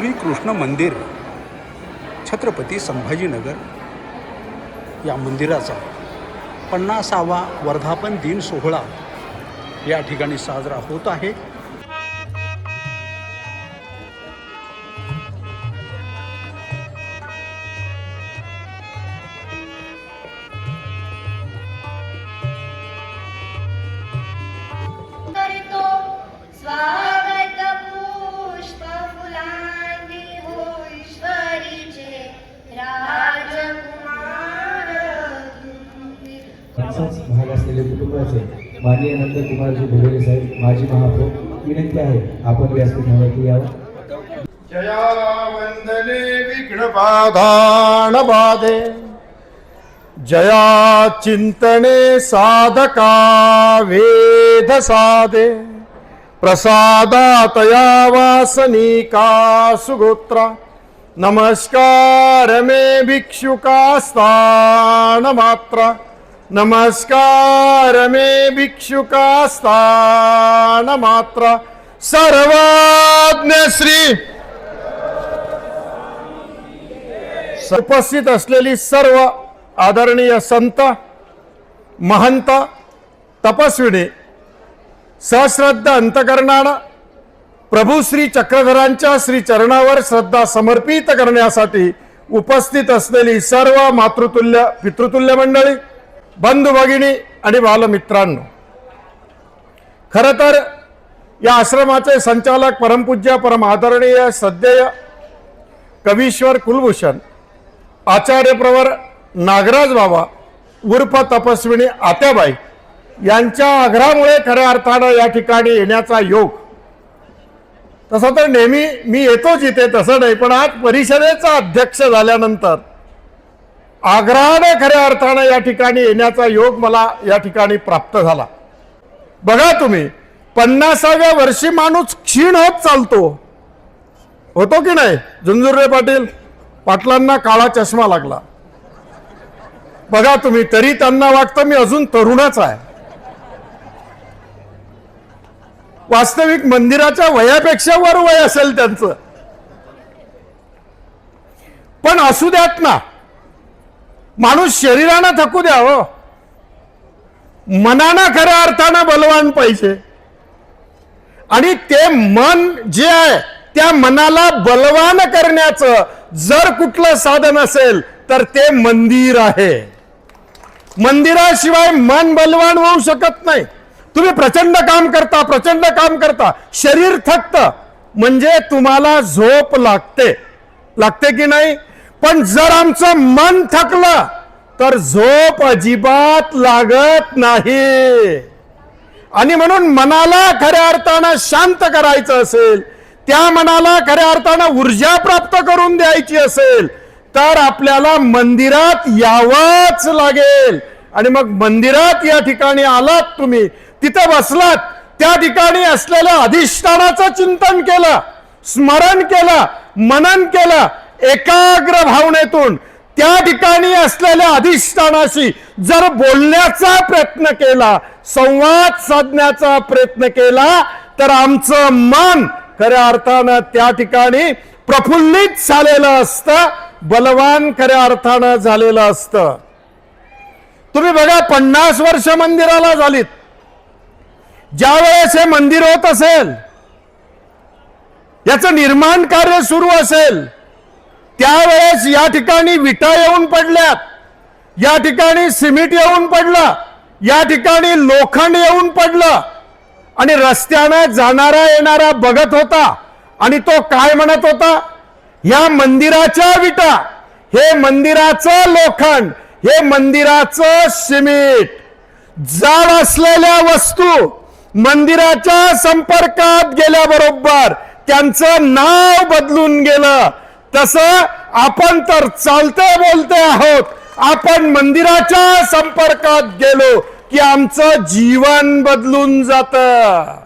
श्री कृष्ण मंदिर छत्रपती संभाजीनगर या मंदिराचा 50वा वर्धापन दिन सोहळा या ठिकाणी साजरा होत आहे। भाग असलेले कुटुंबाचे माननीय नंदकुमारजी भोगरे साहेब माजी महापौर विनंती आहे आपण व्यासपीठावरती यावं। जया वंदने विघ्न बाधान बाधे जया चिंतने साधका वेद साधे प्रसादातया वासनिका सुगोत्रा नमस्कार मे भिक्षुका स्थान मात्रा नमस्कार मे भिक्षुका स्थान मात्रा सर्वज्ञ श्री उपस्थित असलेली सर्व आदरणीय संत महंत तपस्विनी सहश्रद्धा अंतकरणानं प्रभू श्री चक्रधरांच्या श्री चरणावर श्रद्धा समर्पित करण्यासाठी उपस्थित असलेली सर्व मातृतुल्य पितृतुल्य मंडळी बंधू भगिनी आणि बालमित्रांनो, खरं तर या आश्रमाचे संचालक परमपूज्य परम आदरणीय श्रद्धेय कवीश्वर कुलभूषण आचार्य प्रवर नागराज बाबा उर्फ तपस्विनी आत्याबाई यांच्या आग्रहामुळे खऱ्या अर्थानं या ठिकाणी येण्याचा योग, तसं तर नेहमी मी येतोच इथे तसं नाही, पण आज परिषदेचा अध्यक्ष झाल्यानंतर आग्रहाने खऱ्या अर्थानं या ठिकाणी येण्याचा योग मला या ठिकाणी प्राप्त झाला। बघा तुम्ही 50व्या वर्षी माणूस क्षीण होत चालतो, होतो की नाही? झुंझुर्रे पाटलांना काळा चष्मा लागला, बघा तुम्ही, तरी त्यांना वाटतं मी अजून तरुणच आहे। वास्तविक मंदिराच्या वयापेक्षा वर वय असेल त्यांचं, पण असू द्यात ना, माणूस शरीरानं थकू द्या हो, मनानं खऱ्या अर्थानं बलवान पाहिजे। आणि ते मन जे आहे त्या मनाला बलवान करण्याचं जर कुठलं साधन असेल तर ते मंदिर आहे। मंदिराशिवाय मन बलवान होऊ शकत नाही। तुम्ही प्रचंड काम करता, शरीर थकतं म्हणजे तुम्हाला झोप लागते की नाही? पण जर आमचं मन थकलं तर झोप अजिबात लागत नाही। आणि म्हणून मनाला खऱ्या अर्थानं शांत करायचं असेल, त्या मनाला खऱ्या अर्थानं ऊर्जा प्राप्त करून द्यायची असेल तर आपल्याला मंदिरात यावंच लागेल। आणि मग मंदिरात या ठिकाणी आलात तुम्ही, तिथे बसलात, त्या ठिकाणी असलेल्या अधिष्ठानाचं चिंतन केलं, स्मरण केलं, मनन केलं, एकाग्र भावनेतून त्या ठिकाणी असलेल्या अधिष्ठानाशी जर बोलण्याचा प्रयत्न केला, संवाद साधण्याचा प्रयत्न केला तर आमचं मन खऱ्या अर्थानं त्या ठिकाणी प्रफुल्लित झालेलं असतं, बलवान खऱ्या अर्थानं झालेलं असतं। तुम्ही बघा, 50 वर्ष मंदिराला झालीत, ज्या वेळेस हे मंदिर होत असेल, याचं निर्माण कार्य सुरू असेल, त्यावेळेस या ठिकाणी विटा येऊन पडल्यात, या ठिकाणी सिमेंट येऊन पडलं, या ठिकाणी लोखंड येऊन पडलं, आणि रस्त्यानं जाणारा येणारा बघत होता आणि तो काय म्हणत होता? या मंदिराच्या विटा, हे मंदिराचं लोखंड, हे मंदिराचं सिमेंट, जाड असलेल्या वस्तू मंदिराच्या संपर्कात गेल्याबरोबर त्यांचं नाव बदलून गेलं। तसं आपण तर चालते बोलते आहोत, आपण मंदिराच्या संपर्कात गेलो की आमचं जीवन बदलून जातं।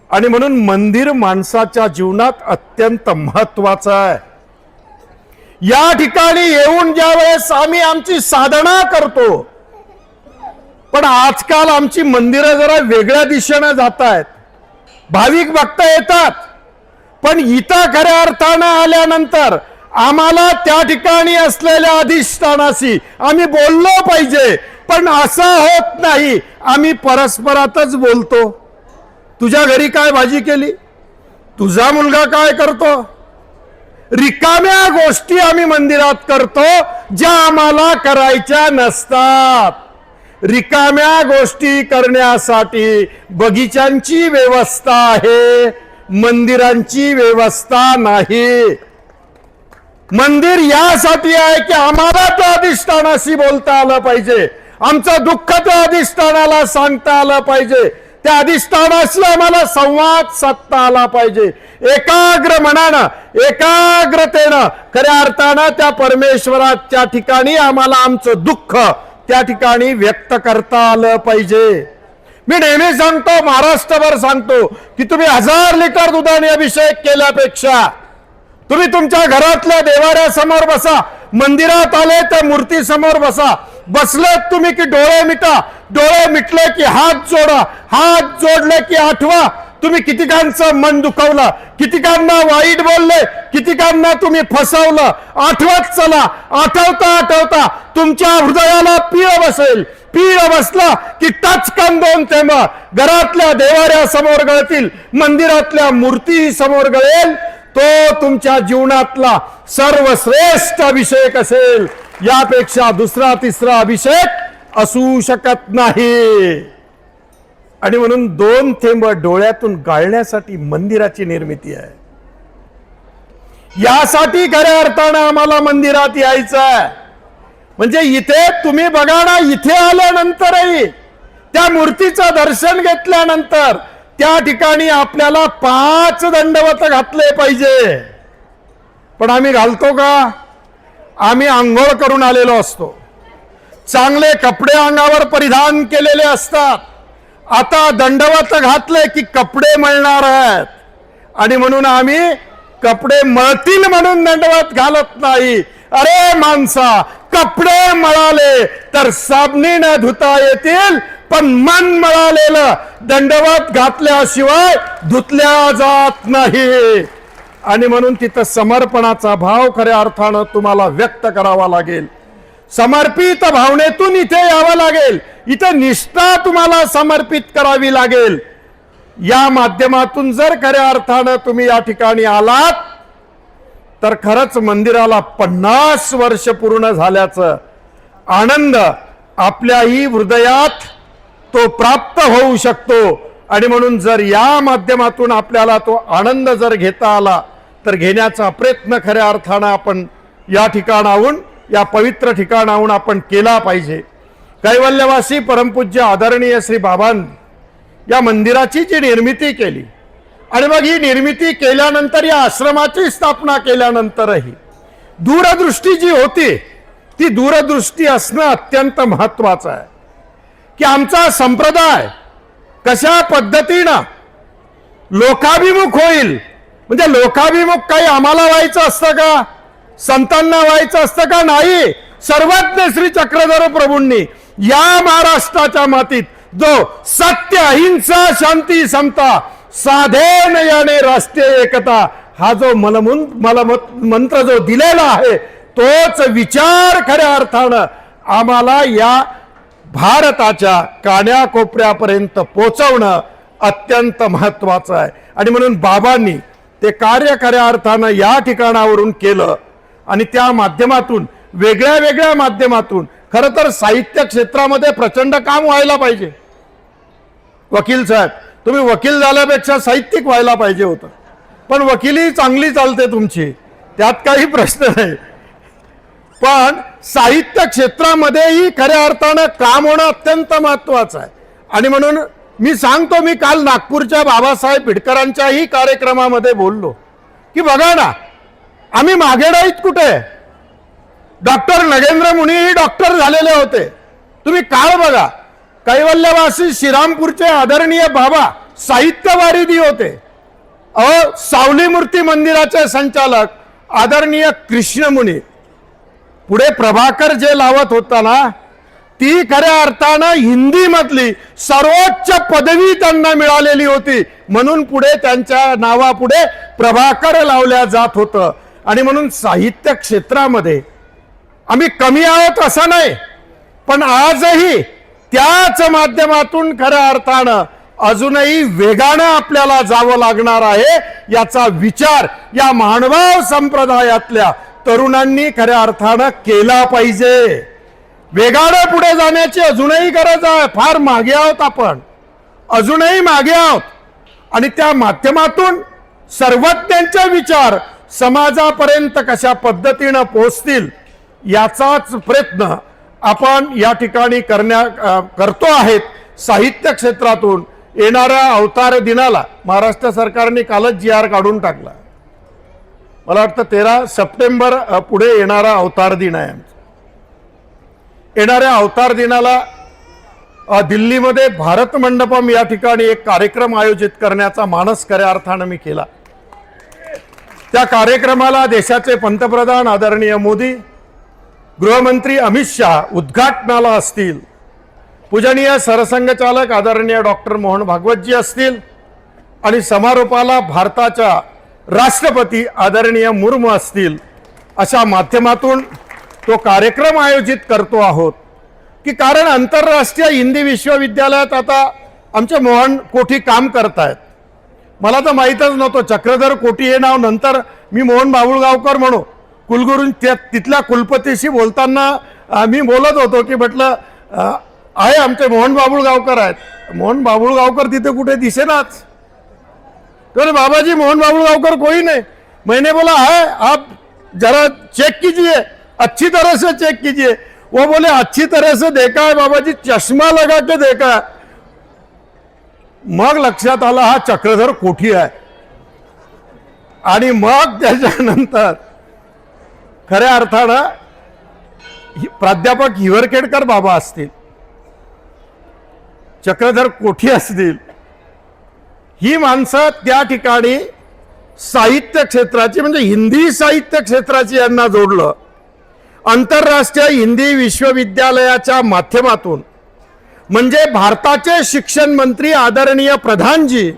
आणि म्हणून मंदिर माणसाच्या जीवनात अत्यंत महत्वाचं आहे। या ठिकाणी येऊन ज्यावेळेस आम्ही आमची साधना करतो, पण आजकाल आमची मंदिरं जरा वेगळ्या दिशेने जात आहेत। भाविक भक्त येतात, पण इथं खऱ्या अर्थानं आल्यानंतर आम्हाला त्या ठिकाणी असलेल्या अधिष्ठानाशी आम्ही बोललो पाहिजे, पण असं होत नाही. आम्ही परस्परातच बोलतो. तुझ्या घरी काय भाजी केली, तुझा मुलगा काय करतो, रिकाम्या गोष्टी आम्ही मंदिरात करतो ज्या आम्हाला करायच्या नसतात. रिकाम्या गोष्टी करण्यासाठी बगीच्यांची व्यवस्था आहे, मंदिरांची व्यवस्था नाही. मंदिर यासाठी आहे की आम्हाला त्या अधिष्ठानाशी बोलता आलं पाहिजे, आमचं दुःख त्या अधिष्ठानाला सांगता आलं पाहिजे, त्या अधिष्ठानाशी आम्हाला संवाद साधता आला पाहिजे. एकाग्र मनानं, एकाग्रतेनं खऱ्या अर्थानं त्या परमेश्वराच्या ठिकाणी आम्हाला आमचं दुःख त्या ठिकाणी व्यक्त करता आलं पाहिजे. मी नेहमी सांगतो, महाराष्ट्रभर सांगतो की तुम्ही 1000 लिटर दुधाने अभिषेक केल्यापेक्षा तुम्ही तुमच्या घरातल्या देवाऱ्यासमोर बसा, मंदिरात आले तर मूर्ती समोर बसा, बसलेत तुम्ही की डोळे मिटा, डोळे मिटले की हात जोडा, हात जोडले की आठवा तुम्ही कितीकांचं मन दुखवलं, कितीकांना वाईट बोलले, कितीकांना तुम्ही फसवलं. आठवत चला, आठवता आठवता तुमच्या हृदयाला पीळ बसेल. पीळ बसला की टचकन 2 थेंब घरातल्या देवाऱ्या समोर गळतील, मंदिरातल्या मूर्ती समोर गळेल. तो तुमच्या जीवनातला सर्वश्रेष्ठ अभिषेक असेल. यापेक्षा दुसरा तिसरा अभिषेक असू शकत नाही. आणि म्हणून 2 थेंब डोळ्यातून गाळण्यासाठी मंदिराची निर्मिती आहे. यासाठी खऱ्या अर्थानं आम्हाला मंदिरात यायचं आहे. म्हणजे इथे तुम्ही बघा ना, इथे आल्यानंतरही त्या मूर्तीचं दर्शन घेतल्यानंतर त्या ठिकाणी आपल्याला 5 दंडवत घातले पाहिजे. पण आम्ही घालतो का? आम्ही आंघोळ करून आलेलो असतो, चांगले कपडे अंगावर परिधान केलेले असतात. आता दंडवत घातले की कपडे मळणार आहेत, आणि म्हणून आम्ही कपडे मळतील म्हणून दंडवत घालत नाही. अरे माणसा, कपडे मळाले तर साबणीने धुता येतील, पण मन मळालेलं दंडवत घातल्याशिवाय धुतल्या जात नाही. आणि म्हणून तिथं समर्पणाचा भाव खऱ्या अर्थानं तुम्हाला व्यक्त करावा लागेल. समर्पित भावनेतून इथे यावं लागेल. इथे निष्ठा तुम्हाला समर्पित करावी लागेल. या माध्यमातून जर खऱ्या अर्थानं तुम्ही या ठिकाणी आलात तर खरंच मंदिराला 50 वर्ष पूर्ण झाल्याचं आनंद आपल्याही हृदयात तो प्राप्त होऊ शकतो. आणि म्हणून जर या माध्यमातून आपल्याला तो आनंद जर घेता आला तर घेण्याचा प्रयत्न खऱ्या अर्थानं आपण या ठिकाणाहून, या पवित्र ठिकाणाहून आपण केला पाहिजे. कैवल्यवासी परमपूज्य आदरणीय श्री बाबांनी या मंदिराची जी निर्मिती केली, आणि मग ही निर्मिती केल्यानंतर या आश्रमाची स्थापना केल्यानंतरही दूरदृष्टी जी होती, ती दूरदृष्टी असणं अत्यंत महत्वाचं आहे. की आमचा संप्रदाय कशा पद्धतीनं लोकाभिमुख होईल. म्हणजे लोकाभिमुख काही आम्हाला व्हायचं असतं का, संतांना व्हायचं असतं का? नाही. सर्वज्ञ श्री चक्रधर प्रभूंनी या महाराष्ट्राच्या मातीत जो सत्य, अहिंसा, शांती, समता, साधेन याने राष्ट्रीय एकता हा जो मंत्र जो दिलेला आहे, तोच विचार खऱ्या अर्थानं आम्हाला या भारताच्या कान्याकोपऱ्यापर्यंत पोहोचवणं अत्यंत महत्वाचं आहे. आणि म्हणून बाबांनी ते कार्य खऱ्या अर्थानं या ठिकाणावरून केलं. आणि त्या माध्यमातून, वेगळ्या वेगळ्या माध्यमातून, खरं तर साहित्य क्षेत्रामध्ये प्रचंड काम व्हायला पाहिजे. वकील साहेब, तुम्ही वकील झाल्यापेक्षा साहित्यिक व्हायला पाहिजे होतं. पण वकिली चांगली चालते तुमची, त्यात काही प्रश्न नाही. पण साहित्य क्षेत्रामध्येही खऱ्या अर्थानं काम होणं अत्यंत महत्वाचं आहे. आणि म्हणून मी सांगतो, मी काल नागपूरच्या बाबासाहेब बिडकरांच्याही कार्यक्रमामध्ये बोललो की बघा ना, आम्ही मागे नाहीत कुठे. डॉक्टर नगेंद्र मुनीही डॉक्टर झालेले होते. तुम्ही काळ बघा, कैवल्यवासी श्रीरामपूरचे आदरणीय बाबा साहित्यवारिधी होते. सावली मूर्ती मंदिराचे संचालक आदरणीय कृष्णमुनी, पुढे प्रभाकर जे लावत होता ना, ती खऱ्या अर्थानं हिंदी मधली सर्वोच्च पदवी त्यांना मिळालेली होती. म्हणून पुढे त्यांच्या नावापुढे प्रभाकर लावल्या जात होतं. आणि म्हणून साहित्य क्षेत्रामध्ये आम्ही कमी आहोत असं नाही, पण आजही त्याच माध्यमातून खऱ्या अर्थानं अजूनही वेगानं आपल्याला जावं लागणार आहे. याचा विचार या महानुभाव संप्रदायातल्या तरुणांनी खऱ्या अर्थानं केला पाहिजे. वेगानं पुढे जाण्याची अजूनही गरज आहे. फार मागे आहोत आपण, अजूनही मागे आहोत. आणि त्या माध्यमातून सर्वज्ञांचे विचार समाजापर्यंत कशा पद्धतीनं पोहोचतील याचाच प्रयत्न आपण या ठिकाणी करतो आहेत. साहित्य क्षेत्रातून येणाऱ्या अवतार दिनाला महाराष्ट्र सरकारने कालच GR काढून टाकला. मला वाटतं 13 सप्टेंबर पुढे येणारा अवतार दिन आहे. येणाऱ्या अवतार दिनाला दिल्लीमध्ये भारत मंडपम या ठिकाणी एक कार्यक्रम आयोजित करण्याचा मानस खऱ्या अर्थानं मी केला. त्या कार्यक्रमाला देशाचे पंतप्रधान आदरणीय मोदी, गृहमंत्री अमित शाह उद्घाटनाला असतील, पूजनीय सरसंघचालक आदरणीय डॉक्टर मोहन भागवतजी असतील, आणि समारोपाला भारताच्या राष्ट्रपती आदरणीय मुर्मू असतील. अशा माध्यमातून तो कार्यक्रम आयोजित करतो आहोत की कारण आंतरराष्ट्रीय हिंदी विश्वविद्यालयात आता आमचे मोहन कोठी काम करतायत. मला तर माहीतच नव्हतं चक्रधर कोठी हे नाव. नंतर मी मोहन बाबुळगावकर म्हणू कुलगुरू तिथल्या कुलपतीशी बोलताना मी बोलत होतो की म्हटलं आहे आमचे मोहन बाबुळगावकर आहेत. मोहन बाबुळगावकर तिथे कुठे दिसेनाच. तो बाबाजी मोहन बाबुळगावकर कोई नहीं. मैंने बोला है, आप जरा चेक कीजिए, अच्छी तरह से चेक कीजिए. वो बोले अच्छी तरह से देखा है बाबाजी, चश्मा लगा के देखा है. मग लक्षात आला हा चक्रधर कोठी आहे. आणि मग त्याच्यानंतर खऱ्या अर्थानं प्राध्यापक हिवरखेडकर बाबा असतील, चक्रधर कोठी असतील, ही माणसं त्या ठिकाणी साहित्य क्षेत्राची म्हणजे हिंदी साहित्य क्षेत्राची यांना जोडलं. आंतरराष्ट्रीय हिंदी विश्वविद्यालयाच्या माध्यमातून म्हणजे भारताचे शिक्षण मंत्री आदरणीय प्रधानजी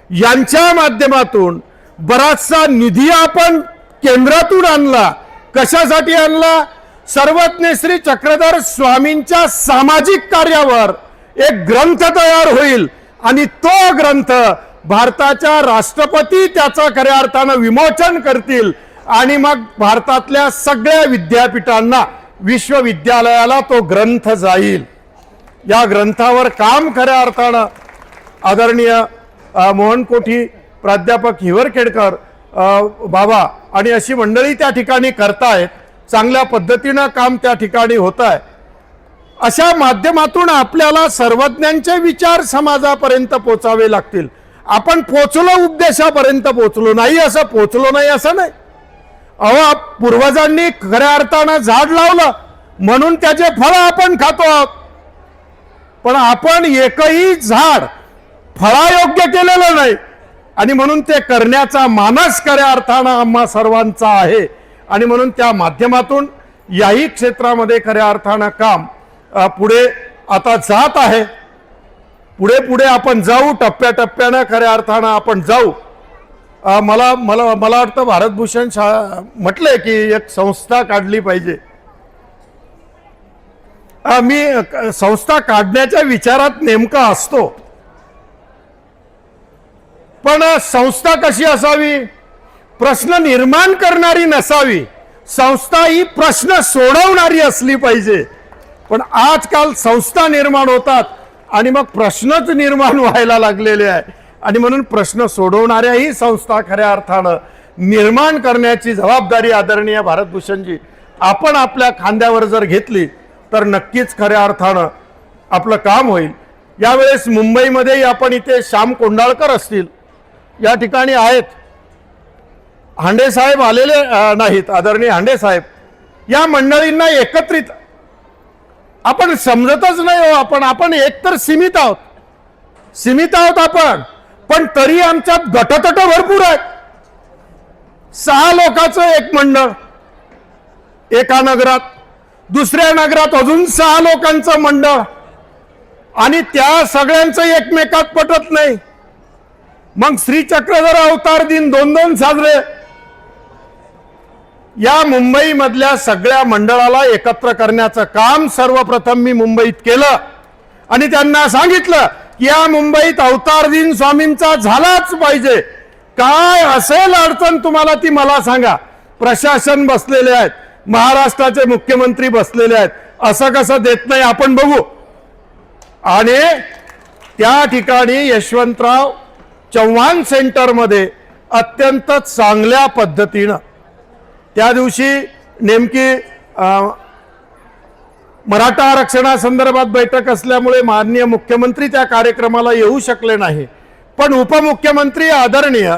यांच्या माध्यमातून बराचसा निधी आपण केंद्रातून आणला. कशासाठी आणला? सर्वज्ञ श्री चक्रधर स्वामींच्या सामाजिक कार्यावर एक ग्रंथ तयार होईल आणि तो ग्रंथ भारताच्या राष्ट्रपती त्याचा खऱ्या अर्थानं विमोचन करतील आणि मग भारतातल्या सगळ्या विद्यापीठांना विश्वविद्यालयाला तो ग्रंथ जाईल. या ग्रंथावर काम खऱ्या अर्थानं आदरणीय मोहन कोठी, प्राध्यापक हिवरखेडकर बाबा आणि अशी मंडळी त्या ठिकाणी करतायत. चांगल्या पद्धतीनं काम त्या ठिकाणी होत आहे. अशा माध्यमातून आपल्याला सर्वज्ञांचे विचार समाजापर्यंत पोचावे लागतील. आपण पोचलो, उद्देशापर्यंत पोचलो नाही असं पोचलो नाही असं नाही. अहो पूर्वजांनी खऱ्या अर्थानं झाड लावलं म्हणून त्याचे फळ आपण खातो आहोत, पण आपण एकही झाड फळायोग्य केलेलं नाही. आणि म्हणून ते करण्याचा मानस खऱ्या अर्थानं आम्हा सर्वांचा आहे. आणि म्हणून त्या माध्यमातून याही क्षेत्रामध्ये खऱ्या अर्थानं काम पुढे आता जात आहे. पुढे पुढे आपण जाऊ, टप्प्याटप्प्यानं खऱ्या अर्थानं आपण जाऊ. मला मला मला वाटतं भारतभूषण म्हटले की एक संस्था काढली पाहिजे. मी संस्था काढण्याच्या विचारात नेमका असतो, पण संस्था कशी असावी? प्रश्न निर्माण करणारी नसावी. संस्था ही प्रश्न सोडवणारी असली पाहिजे. पण आजकाल संस्था निर्माण होतात आणि मग प्रश्नच निर्माण व्हायला लागलेले आहे. आणि म्हणून प्रश्न सोडवणाऱ्याही संस्था खऱ्या अर्थानं निर्माण करण्याची जबाबदारी आदरणीय भारतभूषणजी आपण आपल्या खांद्यावर जर घेतली तर नक्कीच खऱ्या अर्थानं आपलं काम होईल. यावेळेस मुंबईमध्ये आपण इथे श्याम कोंडाळकर असतील, या ठिकाणी आहेत. हांडे साहेब आलेले नाहीत, आदरणीय हांडे साहेब. या मंडळींना एकत्रित आपण समजतच नाही हो. आपण एकतर सीमित आहोत आपण, पण तरी आमच्यात गटतट भरपूर आहेत. 6 लोकांचं एक मंडळ एका नगरात, दुसऱ्या नगरात अजून 6 लोकांचं मंडळ, आणि त्या सगळ्यांचं एकमेकात पटत नाही. मग श्रीचक्रधर अवतार दिन 2-2 साजरे. या मुंबईमधल्या सगळ्या मंडळाला एकत्र करण्याचं काम सर्वप्रथम मी मुंबईत केलं आणि त्यांना सांगितलं की या मुंबईत अवतार दिन स्वामींचा झालाच पाहिजे. काय असेल अडचण तुम्हाला ती मला सांगा. प्रशासन बसलेले आहेत, महाराष्ट्राचे मुख्यमंत्री बसलेले आहेत, असं कसं देत नाही आपण बघू. आणि त्या ठिकाणी यशवंतराव चव्हाण सेंटरमध्ये अत्यंत चांगल्या पद्धतीनं त्या दिवशी नेमकी मराठा आरक्षणासंदर्भात बैठक असल्यामुळे माननीय मुख्यमंत्री त्या कार्यक्रमाला येऊ शकले नाही, पण उपमुख्यमंत्री आदरणीय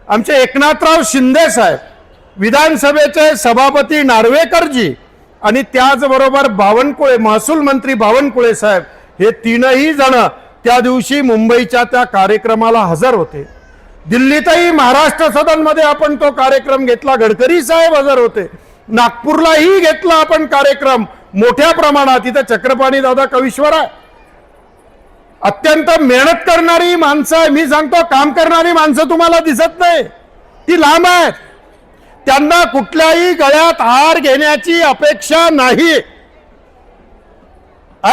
आमचे एकनाथराव शिंदे साहेब, विधानसभेचे सभापती नार्वेकरजी आणि त्याचबरोबर बावनकुळे महसूल मंत्री बावनकुळे साहेब, हे तीनही जण त्या दिवशी मुंबईच्या त्या कार्यक्रमाला हजर होते. दिल्लीतही महाराष्ट्र सदनमध्ये आपण तो कार्यक्रम घेतला, गडकरी साहेब हजर होते. नागपूरलाही घेतला आपण कार्यक्रम मोठ्या प्रमाणात. इथं चक्रपाणी दादा कवीश्वर आहे, अत्यंत मेहनत करणारी माणसं आहे. मी सांगतो, काम करणारी माणसं तुम्हाला दिसत नाही, ती लांब आहेत. त्यांना कुठल्याही गळ्यात हार घेण्याची अपेक्षा नाही.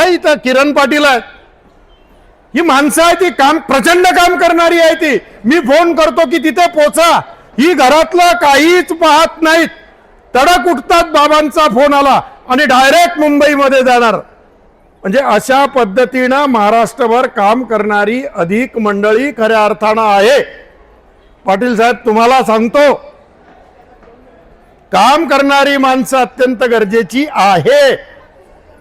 इथं किरण पाटील आहेत, ही माणसं आहे, ती काम प्रचंड काम करणारी आहे. ती मी फोन करतो की तिथे पोचा, ही घरातलं काहीच पाहत नाहीत. तडक उठतात, बाबांचा फोन आला आणि डायरेक्ट मुंबईमध्ये जाणार. म्हणजे अशा पद्धतीनं महाराष्ट्रभर काम करणारी अधिक मंडळी खऱ्या अर्थानं आहे. पाटील साहेब, तुम्हाला सांगतो, काम करणारी माणसं अत्यंत गरजेची आहे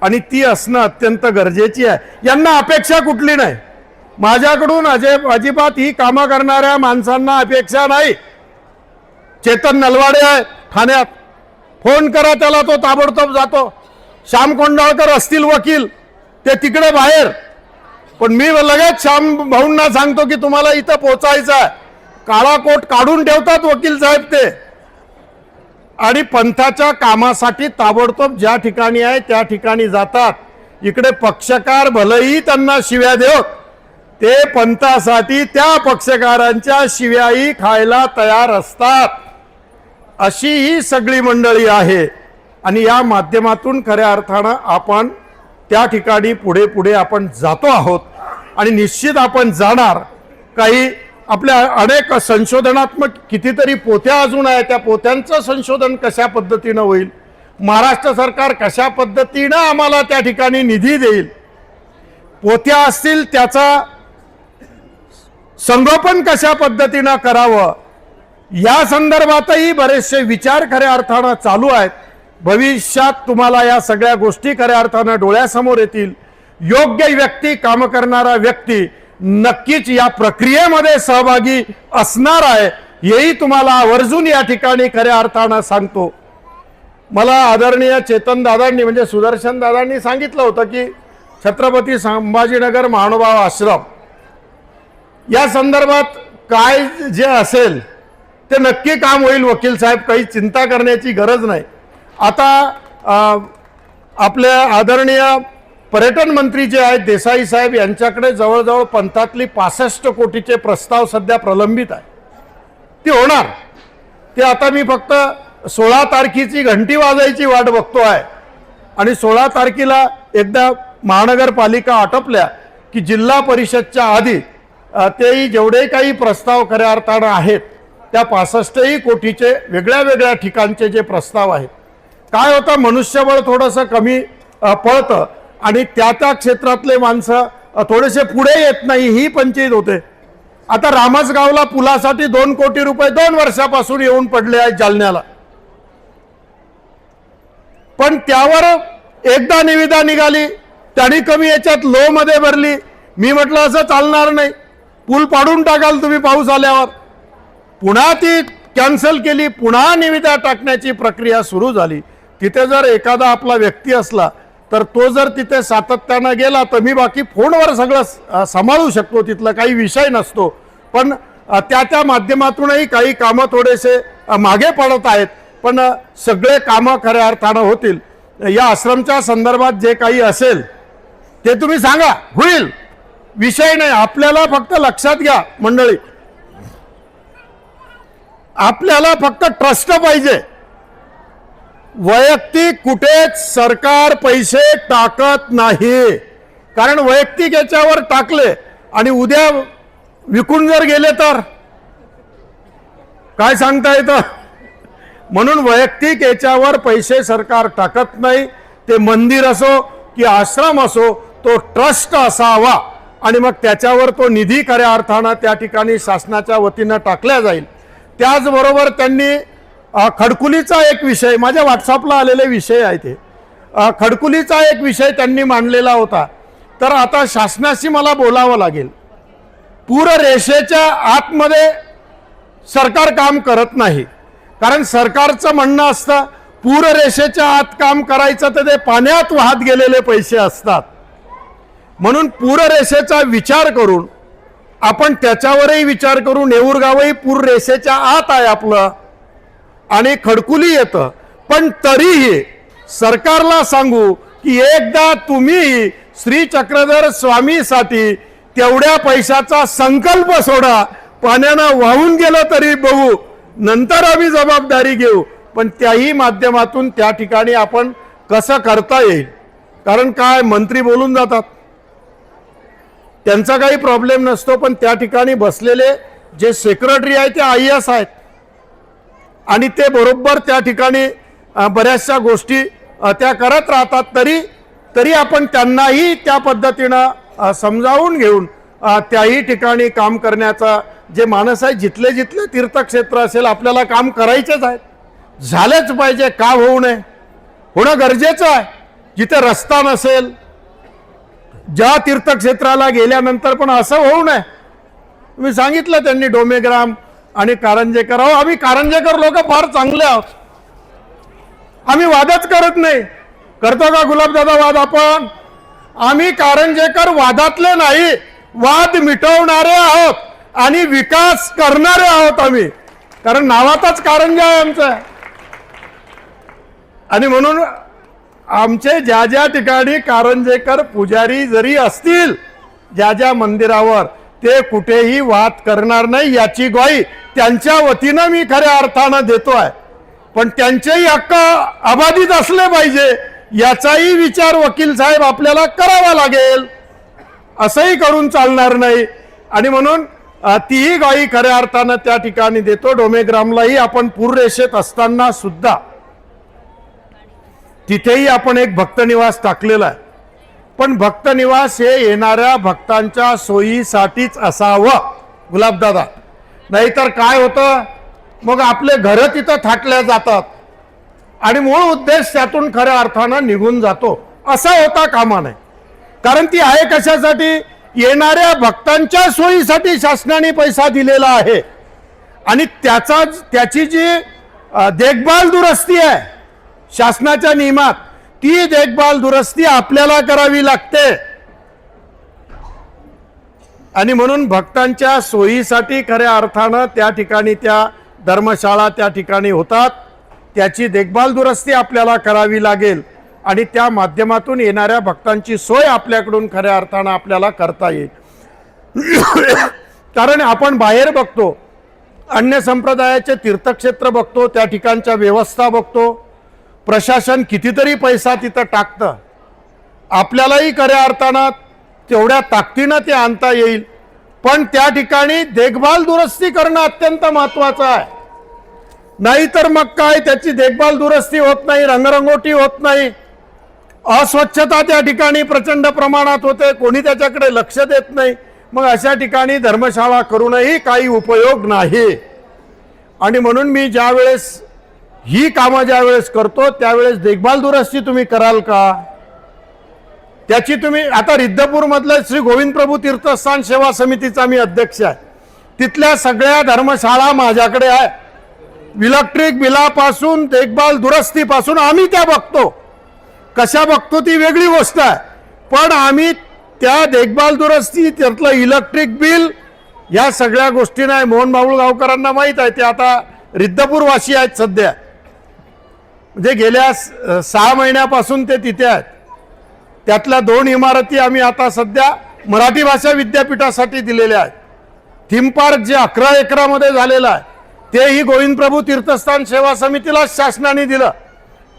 आणि ती असणं अत्यंत गरजेची आहे. यांना अपेक्षा कुठली नाही माझ्याकडून, अजिबात ही कामं करणाऱ्या माणसांना अपेक्षा नाही. चेतन नलवाडे आहे ठाण्यात, फोन करा त्याला, तो ताबडतोब जातो. श्याम कोंडाळकर असतील वकील, ते तिकडे बाहेर, पण मी लगेच श्याम भाऊंना सांगतो की तुम्हाला इथं पोचायचं आहे. काळा कोट काढून ठेवतात वकील साहेब ते, आणि पंथाच्या कामासाठी ताबडतोब ज्या ठिकाणी आहे त्या ठिकाणी जातात. इकडे पक्षकार भलेही त्यांना शिव्या देत, ते पंथासाठी त्या पक्षकारांच्या शिव्याही खायला तयार असतात. अशी ही सगळी मंडळी आहे आणि या माध्यमातून खऱ्या अर्थानं आपण त्या ठिकाणी पुढे पुढे आपण जातो आहोत आणि निश्चित आपण जाणार. काही आपल्या अनेक संशोधनात्मक कितीतरी पोथ्या अजून आहे, त्या पोथ्यांचं संशोधन कशा पद्धतीनं होईल, महाराष्ट्र सरकार कशा पद्धतीनं आम्हाला त्या ठिकाणी निधी देईल, पोथ्या असतील त्याचा संगोपन कशा पद्धतीनं करावं, या संदर्भातही बरेचसे विचार खऱ्या अर्थानं चालू आहेत. भविष्यात तुम्हाला या सगळ्या गोष्टी खऱ्या अर्थानं डोळ्यासमोर येतील. योग्य व्यक्ती, काम करणारा व्यक्ती नक्कीच या प्रक्रियेमध्ये सहभागी असणार आहे, हेही तुम्हाला आवर्जून या ठिकाणी खऱ्या अर्थानं सांगतो. मला आदरणीय चेतन दादांनी म्हणजे सुदर्शन दादांनी सांगितलं होतं की छत्रपती संभाजीनगर महानुभाव आश्रम या संदर्भात काय जे असेल ते नक्की काम होईल. वकील साहेब, काही चिंता करण्याची गरज नाही. आता आपल्या आदरणीय पर्यटन मंत्री जे आहेत देसाई साहेब, यांच्याकडे जवळजवळ पंथातली 65 कोटीचे प्रस्ताव सध्या प्रलंबित आहे. ती होणार. ते आता मी फक्त 16 तारखेची घंटी वाजायची वाट बघतो आहे आणि 16 तारखेला एकदा महानगरपालिका आटोपल्या की जिल्हा परिषदच्या आधी तेही जेवढे काही प्रस्ताव खऱ्या अर्थानं आहेत त्या 65 कोटीचे वेगळ्या वेगळ्या ठिकाणचे जे प्रस्ताव आहेत. काय होतं, मनुष्यबळ थोडंसं कमी पळतं आणि त्या त्या क्षेत्रातले माणसं थोडेसे पुढे येत नाही, ही पंचायत होते. आता रामसगावला पुलासाठी 2 कोटी रुपये 2 वर्षापासून येऊन पडले आहेत जालन्याला, पण त्यावर एकदा निविदा निघाली, त्यांनी कमी याच्यात लो मध्ये भरली. मी म्हटलं असं चालणार नाही, पूल पाडून टाकाल तुम्ही पाऊस आल्यावर. पुन्हा ती कॅन्सल केली, पुन्हा निविदा टाकण्याची प्रक्रिया सुरू झाली. तिथे जर एखादा आपला व्यक्ती असला तर तो जर तिथे सातत्यानं गेला तर मी बाकी फोनवर सगळं सांभाळू शकतो, तिथला काही विषय नसतो. पण त्या माध्यमातूनही काही कामं थोडेसे मागे पडत आहेत, पण सगळे कामं खऱ्या अर्थानं होतील. या आश्रमच्या संदर्भात जे काही असेल ते तुम्ही सांगा, होईल, विषय नाही. आपल्याला फक्त लक्षात घ्या मंडळी, आपल्याला फक्त ट्रस्ट पाहिजे. वैयक्तिक कुठेच सरकार पैसे टाकत नाही. कारण वैयक्तिक याच्यावर टाकले आणि उद्या विकून जर गेले तर काय सांगता येतं. म्हणून वैयक्तिक याच्यावर पैसे सरकार टाकत नाही. ते मंदिर असो की आश्रम असो, तो ट्रस्ट असावा आणि मग त्याच्यावर तो निधी खऱ्या अर्थानं त्या ठिकाणी शासनाच्या वतीनं टाकला जाईल. त्याचबरोबर त्यांनी खडकुलीचा एक विषय, माझ्या व्हॉट्सअपला आलेले विषय आहे ते, खडकुलीचा एक विषय त्यांनी मांडलेला होता. तर आता शासनाशी मला बोलावं लागेल. पूररेषेच्या आतमध्ये सरकार काम करत नाही. कारण सरकारचं म्हणणं असतं पूररेषेच्या आत काम करायचं तर ते पाण्यात वाहत गेलेले पैसे असतात. म्हणून पूररेषेचा विचार करून आपण त्याच्यावरही विचार करू. नेऊरगावही पूररेषेच्या आत आहे आपलं आणि खडकुली येतं. पण तरीही सरकारला सांगू की एकदा तुम्ही श्री चक्रधर स्वामीसाठी तेवढ्या पैशाचा संकल्प सोडा. पाण्यानं वाहून गेलं तरी बघू, नंतर आम्ही जबाबदारी घेऊ. पण त्याही माध्यमातून त्या ठिकाणी आपण कसं करता येईल. कारण काय, मंत्री बोलून जातात, त्यांचा काही प्रॉब्लेम नसतो. पण त्या ठिकाणी बसलेले जे सेक्रेटरी आहेत ते IAS आहेत आणि ते बरोबर त्या ठिकाणी बऱ्याचशा गोष्टी त्या करत राहतात. तरी आपण त्यांनाही त्या पद्धतीनं समजावून घेऊन त्याही ठिकाणी काम करण्याचा जे माणस आहे, जिथले जिथले तीर्थक्षेत्र असेल आपल्याला काम करायचेच आहे, झालेच पाहिजे. का होऊ नये, होणं गरजेचं आहे. जिथे रस्ता नसेल, ज्या तीर्थक्षेत्राला गेल्यानंतर पण असं होऊ नये. तुम्ही सांगितलं त्यांनी डोमेग्राम आणि कारंजेकर. अहो, आम्ही कारंजेकर लोक फार चांगले आहोत, आम्ही वादच करत नाही. करतो का गुलाबदादा वाद आपण? आम्ही कारंजेकर वादातले नाही, वाद मिटवणारे आहोत आणि विकास करणारे आहोत आम्ही. कारण नावातच कारंजा आहे आमचं. आणि म्हणून आमचे ज्या ज्या ठिकाणी कारंजेकर पुजारी जरी असतील, ज्या ज्या मंदिरावर, ते कुठेही वाद करणार नाही याची ग्वाही त्यांच्या वतीनं मी खऱ्या अर्थानं देतोय. पण त्यांचेही हक्क अबाधित असले पाहिजे याचाही विचार वकील साहेब आपल्याला करावा लागेल. असंही करून चालणार नाही. आणि म्हणून तीही ग्वाही खऱ्या अर्थानं त्या ठिकाणी देतो. डोमेग्रामलाही आपण पूररेषेत असताना सुद्धा तिथेही आपण एक भक्तनिवास टाकलेला आहे. पण भक्तनिवास हे येणाऱ्या भक्तांच्या सोयीसाठीच असावं गुलाबदादा. नाहीतर काय होतं, मग आपले घर तिथं थाटल्या जातात आणि मूळ उद्देश त्यातून खऱ्या अर्थानं निघून जातो. असा होता कामा नये. कारण ती आहे कशासाठी, येणाऱ्या भक्तांच्या सोयीसाठी शासनाने पैसा दिलेला आहे. आणि त्याची जी देखभाल दुरुस्ती आहे शासनाच्या नियमात, ती देखभाल दुरुस्ती आपल्याला करावी लागते. आणि म्हणून भक्तांच्या सोयीसाठी खऱ्या अर्थानं त्या ठिकाणी त्या धर्मशाळा त्या ठिकाणी होतात. त्याची देखभाल दुरुस्ती आपल्याला करावी लागेल आणि त्या माध्यमातून येणाऱ्या भक्तांची सोय आपल्याकडून खऱ्या अर्थानं आपल्याला करता येईल. कारण आपण बाहेर बघतो, अन्य संप्रदायाचे तीर्थक्षेत्र बघतो, त्या ठिकाणच्या व्यवस्था बघतो, प्रशासन कितीतरी पैसा तिथं टाकतं. आपल्यालाही खऱ्या अर्थानं तेवढ्या ताकदीनं ते आणता येईल. पण त्या ठिकाणी देखभाल दुरुस्ती करणं अत्यंत महत्त्वाचं आहे. नाहीतर मग काय, त्याची देखभाल दुरुस्ती होत नाही, रंगरंगोटी होत नाही, अस्वच्छता त्या ठिकाणी प्रचंड प्रमाणात होते, कोणी त्याच्याकडे लक्ष देत नाही. मग अशा ठिकाणी धर्मशाळा करूनही काही उपयोग नाही. आणि म्हणून मी ज्यावेळेस ही कामं ज्यावेळेस करतो त्यावेळेस देखभाल दुरुस्ती तुम्ही कराल का, त्याची तुम्ही. आता रिद्धपूरमधलं श्री गोविंद प्रभू तीर्थस्थान सेवा समितीचा मी अध्यक्ष आहे. तिथल्या सगळ्या धर्मशाळा माझ्याकडे आहे. इलेक्ट्रिक बिलापासून देखभाल दुरुस्तीपासून आम्ही त्या बघतो. कशा बघतो ती वेगळी गोष्ट आहे, पण आम्ही त्या देखभाल दुरुस्ती, त्यातलं इलेक्ट्रिक बिल, या सगळ्या गोष्टी नाही. मोहन बाबुळ गावकरांना माहीत आहे, ते आता रिद्धपूरवासी आहेत सध्या. म्हणजे गेल्या 6 महिन्यापासून ते तिथे आहेत. त्यातल्या 2 इमारती आम्ही आता सध्या मराठी भाषा विद्यापीठासाठी दिलेल्या आहेत. थीम पार्क जे 11 एकरामध्ये झालेलं आहे तेही गोविंद प्रभू तीर्थस्थान सेवा समितीला शासनाने दिलं.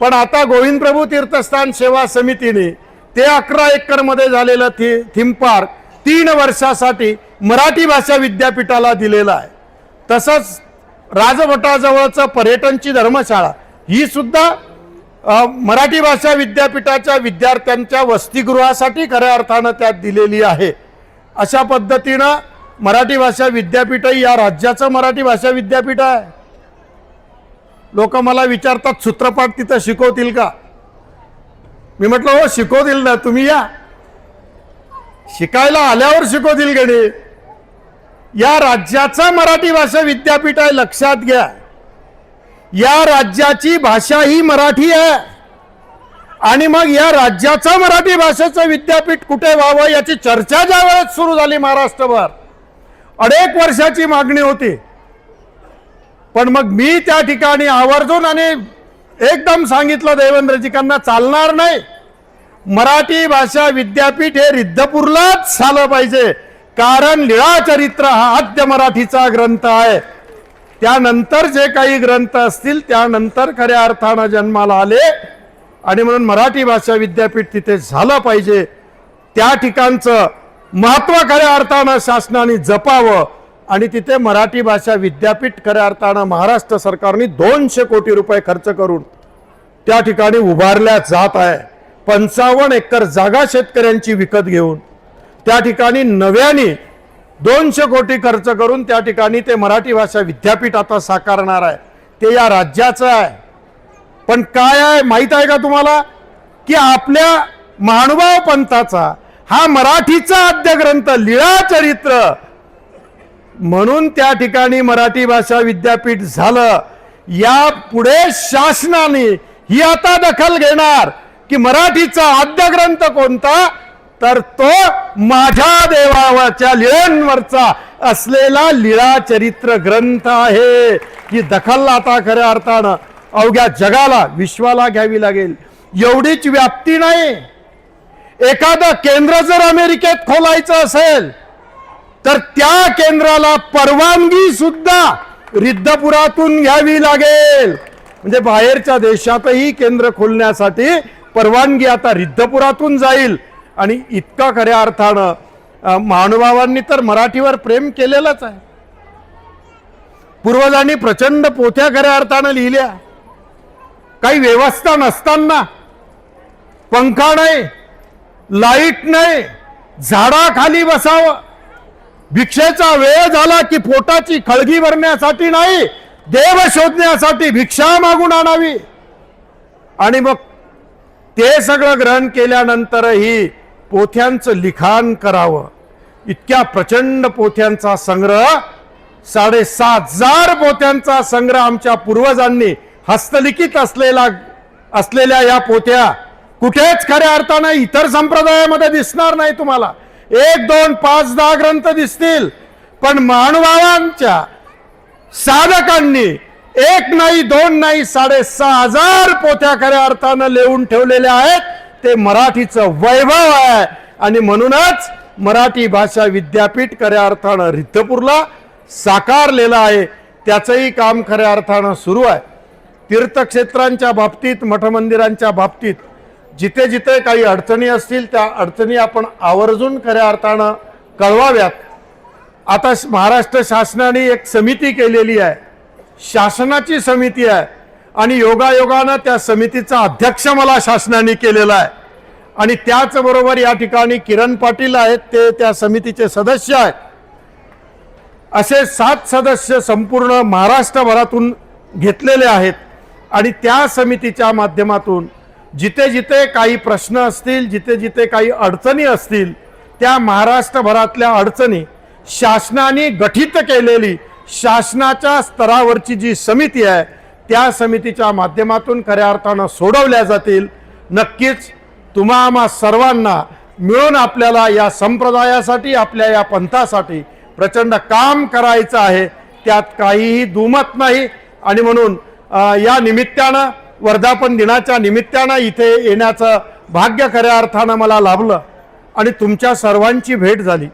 पण आता गोविंद प्रभू तीर्थस्थान सेवा समितीने ते 11 एकरमध्ये झालेलं थीम पार्क 3 वर्षासाठी मराठी भाषा विद्यापीठाला दिलेलं आहे. तसंच राजभटाजवळचं पर्यटनची धर्मशाळा ही सुद्धा मराठी भाषा विद्यापीठाच्या विद्यार्थ्यांच्या वसतिगृहासाठी खऱ्या अर्थानं त्यात दिलेली आहे. अशा पद्धतीनं मराठी भाषा विद्यापीठही या राज्याचं मराठी भाषा विद्यापीठ आहे. लोक मला विचारतात सूत्रपाठ तिथं शिकवतील का? मी म्हटलं हो शिकवतील ना, तुम्ही या, शिकायला आल्यावर शिकवतील गणे. या राज्याचं मराठी भाषा विद्यापीठ आहे, लक्षात घ्या. या राज्याची भाषा ही मराठी आहे आणि मग या राज्याचं मराठी भाषेचं विद्यापीठ कुठे व्हावं याची चर्चा ज्या वेळेस सुरू झाली महाराष्ट्रभर, अनेक वर्षाची मागणी होती. पण मग मी त्या ठिकाणी आवर्जून आणि एकदम सांगितलं देवेंद्रजीकांना, चालणार नाही, मराठी भाषा विद्यापीठ हे रिद्धपूरलाच झालं पाहिजे. कारण लीळाचरित्र हा आद्य मराठीचा ग्रंथ आहे. त्यानंतर जे काही ग्रंथ असतील त्यानंतर खऱ्या अर्थानं जन्माला आले आणि म्हणून मराठी भाषा विद्यापीठ तिथे झालं पाहिजे. त्या ठिकाणचं महत्त्व खऱ्या अर्थानं शासनाने जपावं आणि तिथे मराठी भाषा विद्यापीठ खऱ्या अर्थानं महाराष्ट्र सरकारने 200 कोटी रुपये खर्च करून त्या ठिकाणी उभारल्या जात आहे. 55 एकर जागा शेतकऱ्यांची विकत घेऊन त्या ठिकाणी नव्याने 200 कोटी खर्च करून त्या ठिकाणी ते मराठी भाषा विद्यापीठ आता साकारणार आहे. ते या राज्याचं आहे. पण काय आहे माहित आहे का तुम्हाला, की आपल्या महानुभाव पंथाचा हा मराठीचा आद्य ग्रंथ लीळाचरित्र म्हणून त्या ठिकाणी मराठी भाषा विद्यापीठ झालं. या पुढे शासनाने ही आता दखल घेणार की मराठीचा आद्य ग्रंथ कोणता, तर तो माझ्या देवाच्या लीळांवरचा असलेला लीळाचरित्र ग्रंथ आहे. ही दखल आता खऱ्या अर्थानं अवघ्या जगाला, विश्वाला घ्यावी लागेल. एवढीच व्याप्ती नाही, एखादं केंद्र जर अमेरिकेत खोलायचं असेल तर त्या केंद्राला परवानगी सुद्धा रिद्धपुरातून घ्यावी लागेल. म्हणजे बाहेरच्या देशातही केंद्र खोलण्यासाठी परवानगी आता रिद्धपुरातून जाईल. आणि इतका खऱ्या अर्थानं महानुभावांनी तर मराठीवर प्रेम केलेलंच आहे. पूर्वजांनी प्रचंड पोथ्या खऱ्या अर्थानं लिहिल्या. काही व्यवस्था नसताना, पंखा नाही, लाईट नाही, झाडाखाली बसावं, भिक्षेचा वेळ झाला की पोटाची खळगी भरण्यासाठी नाही, देव शोधण्यासाठी भिक्षा मागून आणावी. आणि मग ते सगळं ग्रहण केल्यानंतरही पोथ्यांचं लिखाण करावं. इतक्या प्रचंड पोथ्यांचा संग्रह, 7,500 पोथ्यांचा संग्रह आमच्या पूर्वजांनी हस्तलिखित असलेल्या या पोथ्या कुठेच खऱ्या अर्थानं इतर संप्रदायामध्ये दिसणार नाही तुम्हाला. 1, 2, 5, 10 ग्रंथ दिसतील, पण महानुभावांच्या साधकांनी 1 नाही 2 नाही 6,500 पोथ्या खऱ्या अर्थानं लिहून ठेवलेल्या आहेत. ते मराठीचं वैभव आहे आणि म्हणूनच मराठी भाषा विद्यापीठ खऱ्या अर्थानं रिद्धपूरला साकारलेलं आहे. त्याचंही काम खऱ्या अर्थानं सुरू आहे. तीर्थक्षेत्रांच्या बाबतीत, मठमंदिरांच्या बाबतीत जिथे जिथे काही अडचणी असतील त्या अडचणी आपण आवर्जून खऱ्या अर्थानं कळवाव्यात. आता महाराष्ट्र शासनाने एक समिती केलेली आहे, शासनाची समिती आहे आणि योगायोगानं त्या समितीचा अध्यक्ष मला शासनाने केलेला आहे. आणि त्याचबरोबर या ठिकाणी किरण पाटील आहेत, ते त्या समितीचे सदस्य आहेत. असे 7 सदस्य संपूर्ण महाराष्ट्रभरातून घेतलेले आहेत. आणि त्या समितीच्या माध्यमातून जिथे जिथे काही प्रश्न असतील, जिथे जिथे काही अडचणी असतील, त्या महाराष्ट्रभरातल्या अडचणी शासनाने गठीत केलेली शासनाच्या स्तरावरची जी समिती आहे त्या समितीच्या माध्यमातून खऱ्या अर्थानं सोडवल्या जातील. नक्कीच तुम्हा आम्हा सर्वांना मिळून आपल्याला या संप्रदायासाठी, आपल्या या पंथासाठी प्रचंड काम करायचं आहे, त्यात काहीही दुमत नाही. आणि म्हणून या निमित्तानं, वर्धापन दिनाच्या निमित्तानं इथे येण्याचं भाग्य खऱ्या अर्थानं मला लाभलं आणि तुमच्या सर्वांची भेट झाली.